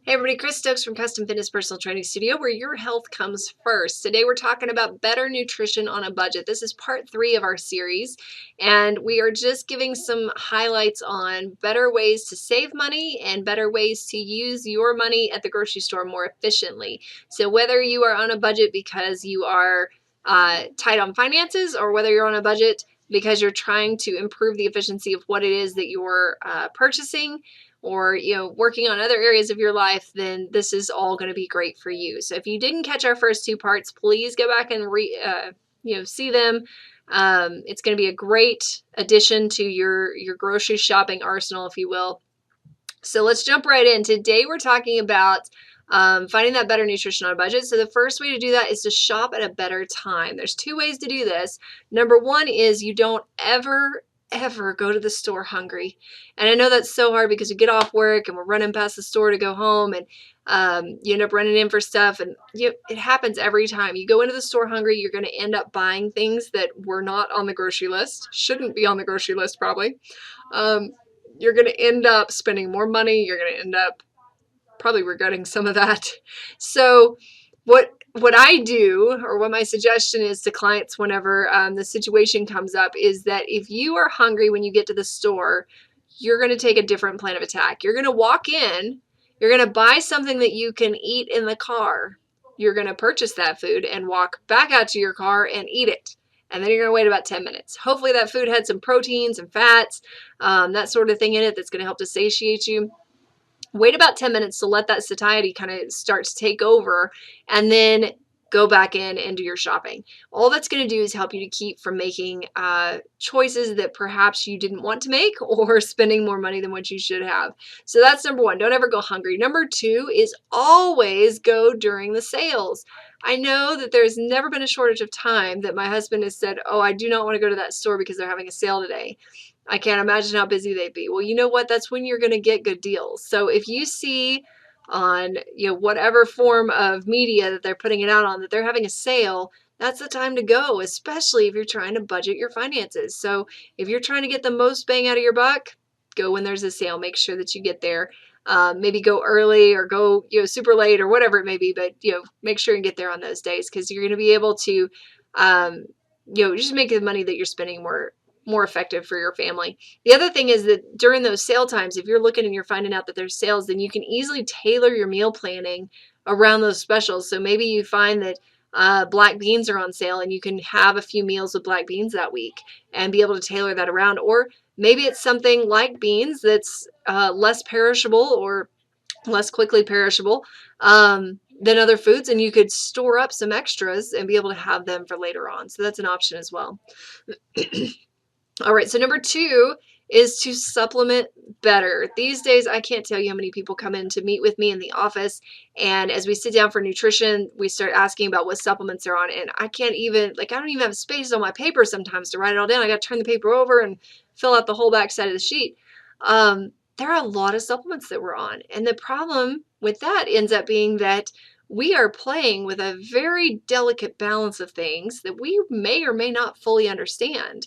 Hey everybody, Chris Stokes from Custom Fitness Personal Training Studio, where your health comes first. Today we're talking about better nutrition on a budget. This is part 3 of our series, and we are just giving some highlights on better ways to save money and better ways to use your money at the grocery store more efficiently. So whether you are on a budget because you are tight on finances, or whether you're on a budget because you're trying to improve the efficiency of what it is that you're purchasing, or working on other areas of your life, then this is all going to be great for you. So if you didn't catch our first 2 parts, please go back and see them. It's going to be a great addition to your grocery shopping arsenal, if you will. So let's jump right in. Today we're talking about finding that better nutrition on a budget. So the first way to do that is to shop at a better time. There's 2 ways to do this. Number 1 is you don't ever go to the store hungry. And I know that's so hard because we get off work and we're running past the store to go home, and you end up running in for stuff, and it happens every time. You go into the store hungry, you're going to end up buying things that were not on the grocery list, shouldn't be on the grocery list probably. You're going to end up spending more money. You're going to end up probably regretting some of that. So what I do, or what my suggestion is to clients whenever the situation comes up, is that if you are hungry when you get to the store, you're going to take a different plan of attack. You're going to walk in, you're going to buy something that you can eat in the car. You're going to purchase that food and walk back out to your car and eat it. And then you're going to wait about 10 minutes. Hopefully that food had some proteins and fats, that sort of thing in it that's going to help to satiate you. Wait about 10 minutes to let that satiety kind of start to take over, and then go back in and do your shopping. All that's going to do is help you to keep from making choices that perhaps you didn't want to make, or spending more money than what you should have. So that's number 1. Don't ever go hungry. Number 2 is always go during the sales. I know that there's never been a shortage of time that my husband has said, oh, I do not want to go to that store because they're having a sale today. I can't imagine how busy they'd be. Well, you know what? That's when you're going to get good deals. So if you see on whatever form of media that they're putting it out on that they're having a sale, that's the time to go, especially if you're trying to budget your finances. So if you're trying to get the most bang out of your buck, go when there's a sale. Make sure that you get there. Maybe go early, or go super late, or whatever it may be, but make sure you get there on those days, because you're going to be able to just make the money that you're spending more effective for your family. The other thing is that during those sale times, if you're looking and you're finding out that there's sales, then you can easily tailor your meal planning around those specials. So maybe you find that black beans are on sale, and you can have a few meals with black beans that week and be able to tailor that around. Or maybe it's something like beans that's less perishable, or less quickly perishable than other foods, and you could store up some extras and be able to have them for later on. So that's an option as well. All right, so number 2 is to supplement better. These days, I can't tell you how many people come in to meet with me in the office, and as we sit down for nutrition, we start asking about what supplements they're on, and I can't even, I don't even have space on my paper sometimes to write it all down. I got to turn the paper over and fill out the whole back side of the sheet. There are a lot of supplements that we're on, and the problem with that ends up being that we are playing with a very delicate balance of things that we may or may not fully understand.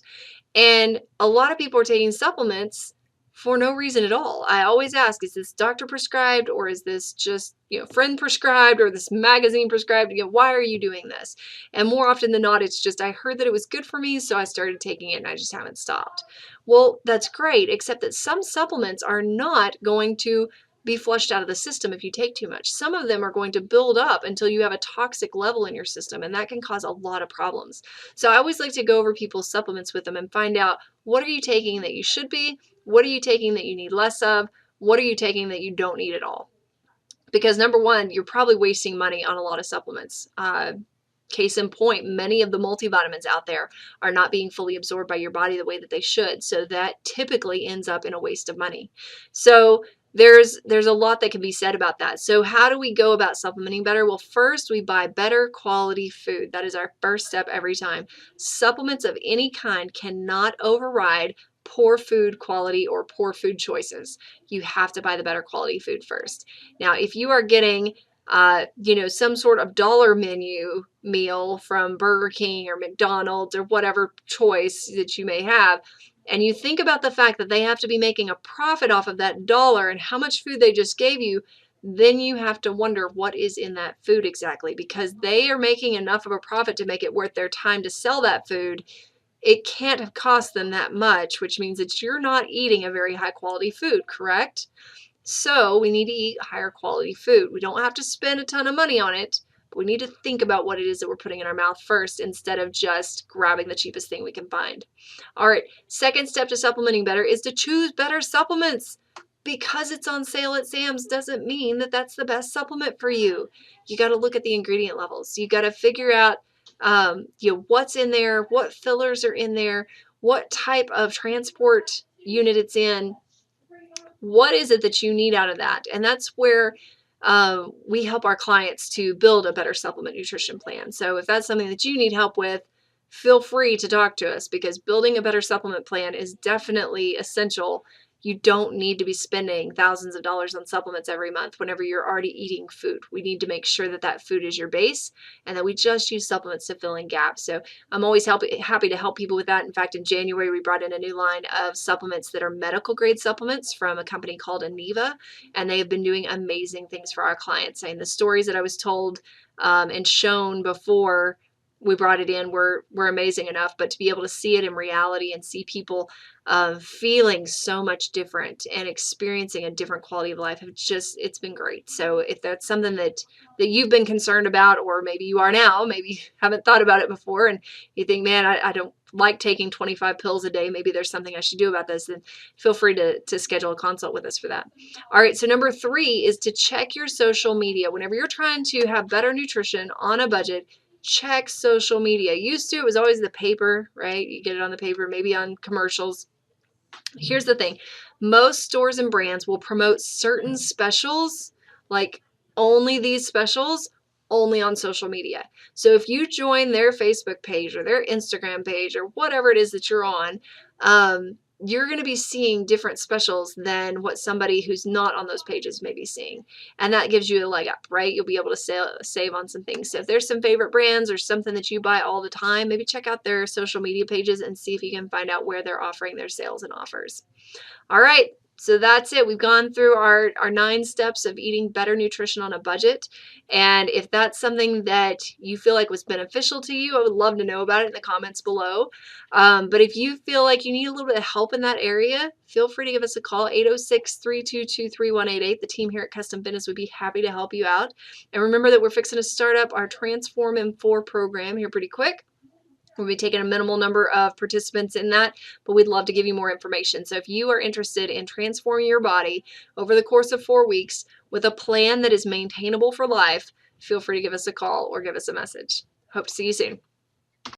And a lot of people are taking supplements for no reason at all. I always ask, is this doctor prescribed, or is this just, friend prescribed, or this magazine prescribed? Why are you doing this? And more often than not, it's just, I heard that it was good for me, so I started taking it and I just haven't stopped. Well, that's great, except that some supplements are not going to be flushed out of the system if you take too much. Some of them are going to build up until you have a toxic level in your system, and that can cause a lot of problems. So I always like to go over people's supplements with them and find out, what are you taking that you should be? What are you taking that you need less of? What are you taking that you don't need at all? Because number 1, you're probably wasting money on a lot of supplements. Case in point, many of the multivitamins out there are not being fully absorbed by your body the way that they should. So that typically ends up in a waste of money. So there's a lot that can be said about that. So how do we go about supplementing better? Well, first, we buy better quality food. That is our first step every time. Supplements of any kind cannot override poor food quality or poor food choices. You have to buy the better quality food first. Now, if you are getting some sort of dollar menu meal from Burger King or McDonald's or whatever choice that you may have, and you think about the fact that they have to be making a profit off of that dollar and how much food they just gave you, then you have to wonder what is in that food exactly, because they are making enough of a profit to make it worth their time to sell that food. It can't have cost them that much, which means that you're not eating a very high quality food, correct? So we need to eat higher quality food. We don't have to spend a ton of money on it, but we need to think about what it is that we're putting in our mouth first instead of just grabbing the cheapest thing we can find. All right, second step to supplementing better is to choose better supplements. Because it's on sale at Sam's doesn't mean that that's the best supplement for you. You got to look at the ingredient levels. You got to figure out what's in there, what fillers are in there, what type of transport unit it's in. What is it that you need out of that? And that's where we help our clients to build a better supplement nutrition plan. So if that's something that you need help with, feel free to talk to us, because building a better supplement plan is definitely essential. You don't need to be spending thousands of dollars on supplements every month whenever you're already eating food. We need to make sure that that food is your base and that we just use supplements to fill in gaps. So I'm always happy to help people with that. In fact, in January, we brought in a new line of supplements that are medical grade supplements from a company called Aniva, and they have been doing amazing things for our clients. And the stories that I was told and shown before we brought it in were amazing enough, but to be able to see it in reality and see people feeling so much different and experiencing a different quality of life, it's been great. So if that's something that you've been concerned about, or maybe you are now, maybe you haven't thought about it before and you think, man, I don't like taking 25 pills a day, maybe there's something I should do about this, then feel free to schedule a consult with us for that. All right, so number 3 is to check your social media. Whenever you're trying to have better nutrition on a budget, check social media. Used to, it was always the paper, right? You get it on the paper, maybe on commercials. Here's the thing. Most stores and brands will promote certain specials, like only these specials, only on social media. So if you join their Facebook page or their Instagram page or whatever it is that you're on, you're going to be seeing different specials than what somebody who's not on those pages may be seeing. And that gives you a leg up, right? You'll be able to save on some things. So if there's some favorite brands or something that you buy all the time, maybe check out their social media pages and see if you can find out where they're offering their sales and offers. All right. So that's it. We've gone through our 9 steps of eating better nutrition on a budget. And if that's something that you feel like was beneficial to you, I would love to know about it in the comments below. But if you feel like you need a little bit of help in that area, feel free to give us a call, 806-322-3188. The team here at Custom Fitness would be happy to help you out. And remember that we're fixing to start up our Transform in 4 program here pretty quick. We'll be taking a minimal number of participants in that, but we'd love to give you more information. So if you are interested in transforming your body over the course of 4 weeks with a plan that is maintainable for life, feel free to give us a call or give us a message. Hope to see you soon.